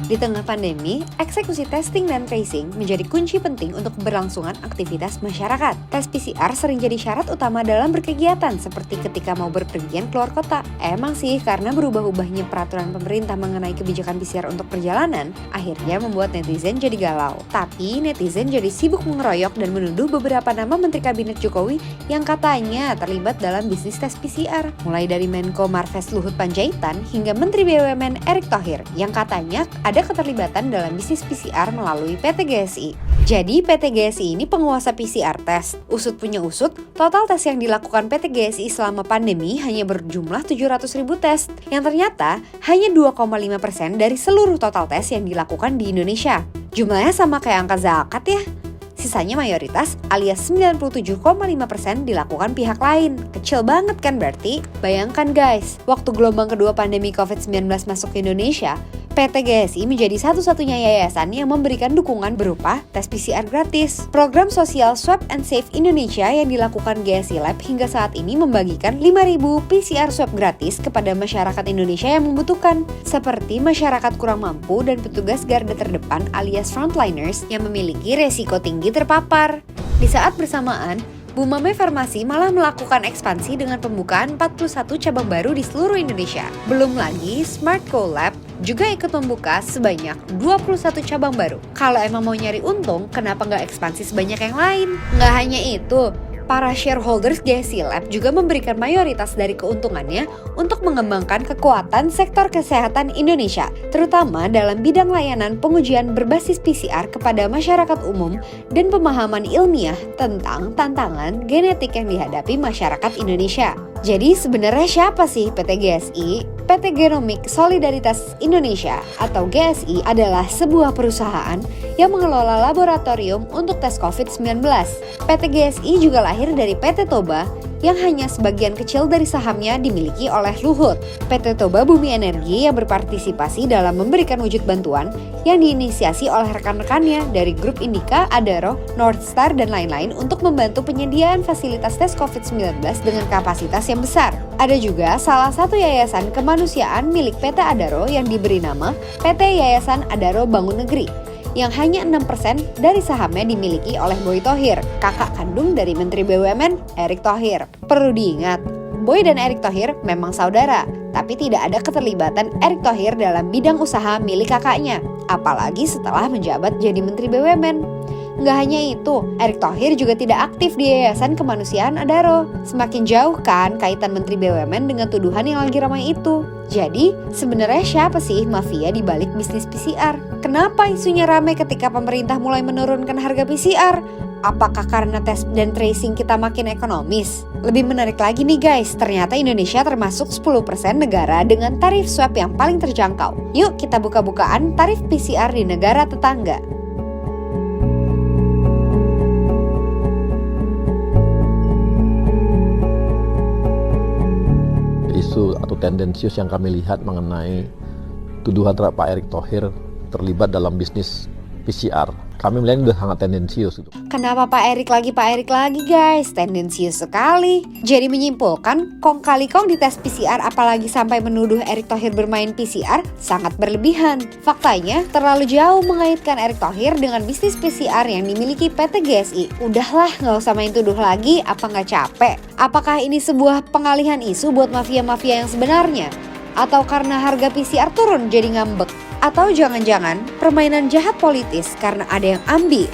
Di tengah pandemi, eksekusi testing dan tracing menjadi kunci penting untuk keberlangsungan aktivitas masyarakat. Tes PCR sering jadi syarat utama dalam berkegiatan, seperti ketika mau berpergian keluar kota. Emang sih, karena berubah-ubahnya peraturan pemerintah mengenai kebijakan PCR untuk perjalanan, akhirnya membuat netizen jadi galau. Tapi, netizen jadi sibuk mengeroyok dan menuduh beberapa nama Menteri Kabinet Jokowi yang katanya terlibat dalam bisnis tes PCR. Mulai dari Menko Marves Luhut Panjaitan hingga Menteri BUMN Erick Thohir yang katanya ada keterlibatan dalam bisnis PCR melalui PT GSI. Jadi PT GSI ini penguasa PCR tes. Usut punya usut, total tes yang dilakukan PT GSI selama pandemi hanya berjumlah 700.000 tes, yang ternyata hanya 2,5% dari seluruh total tes yang dilakukan di Indonesia. Jumlahnya sama kayak angka zakat ya. Sisanya mayoritas alias 97,5% dilakukan pihak lain. Kecil banget kan berarti? Bayangkan guys, waktu gelombang kedua pandemi COVID-19 masuk ke Indonesia, PT GSI menjadi satu-satunya yayasan yang memberikan dukungan berupa tes PCR gratis. Program sosial Swab and Save Indonesia yang dilakukan GSI Lab hingga saat ini membagikan 5.000 PCR swab gratis kepada masyarakat Indonesia yang membutuhkan, seperti masyarakat kurang mampu dan petugas garda terdepan alias frontliners yang memiliki resiko tinggi terpapar. Di saat bersamaan, Bumame Farmasi malah melakukan ekspansi dengan pembukaan 41 cabang baru di seluruh Indonesia. Belum lagi, Smart Co Lab juga ikut membuka sebanyak 21 cabang baru. Kalau emang mau nyari untung, kenapa nggak ekspansi sebanyak yang lain? Nggak hanya itu, para shareholders GSI Lab juga memberikan mayoritas dari keuntungannya untuk mengembangkan kekuatan sektor kesehatan Indonesia, terutama dalam bidang layanan pengujian berbasis PCR kepada masyarakat umum dan pemahaman ilmiah tentang tantangan genetik yang dihadapi masyarakat Indonesia. Jadi sebenarnya siapa sih PT GSI? PT Genomic Solidaritas Indonesia atau GSI adalah sebuah perusahaan yang mengelola laboratorium untuk tes COVID-19. PT GSI juga lahir dari PT Toba yang hanya sebagian kecil dari sahamnya dimiliki oleh Luhut. PT Toba Bumi Energi yang berpartisipasi dalam memberikan wujud bantuan yang diinisiasi oleh rekan-rekannya dari grup Indika, Adaro, Northstar, dan lain-lain untuk membantu penyediaan fasilitas tes COVID-19 dengan kapasitas yang besar. Ada juga salah satu yayasan kemanusiaan milik PT Adaro yang diberi nama PT Yayasan Adaro Bangun Negeri, yang hanya 6% dari sahamnya dimiliki oleh Boy Thohir, kakak kandung dari Menteri BUMN Erick Thohir. Perlu diingat, Boy dan Erick Thohir memang saudara, tapi tidak ada keterlibatan Erick Thohir dalam bidang usaha milik kakaknya, apalagi setelah menjabat jadi Menteri BUMN. Nggak hanya itu, Erick Thohir juga tidak aktif di Yayasan Kemanusiaan Adaro. Semakin jauh kan kaitan Menteri BUMN dengan tuduhan yang lagi ramai itu. Jadi, sebenarnya siapa sih mafia di balik bisnis PCR? Kenapa isunya ramai ketika pemerintah mulai menurunkan harga PCR? Apakah karena tes dan tracing kita makin ekonomis? Lebih menarik lagi nih guys, ternyata Indonesia termasuk 10% negara dengan tarif swab yang paling terjangkau. Yuk kita buka-bukaan tarif PCR di negara tetangga. Isu atau tendensius yang kami lihat mengenai tuduhan terhadap Pak Erick Thohir terlibat dalam bisnis PCR. Kami melihat itu sangat tendensius. Kenapa Pak Erick lagi guys? Tendensius sekali. Jadi menyimpulkan, kong kali kong di tes PCR apalagi sampai menuduh Erick Thohir bermain PCR sangat berlebihan. Faktanya terlalu jauh mengaitkan Erick Thohir dengan bisnis PCR yang dimiliki PT GSI. Udahlah, nggak usah main tuduh lagi, apa nggak capek? Apakah ini sebuah pengalihan isu buat mafia-mafia yang sebenarnya? Atau karena harga PCR turun jadi ngambek? Atau jangan-jangan permainan jahat politis karena ada yang ambil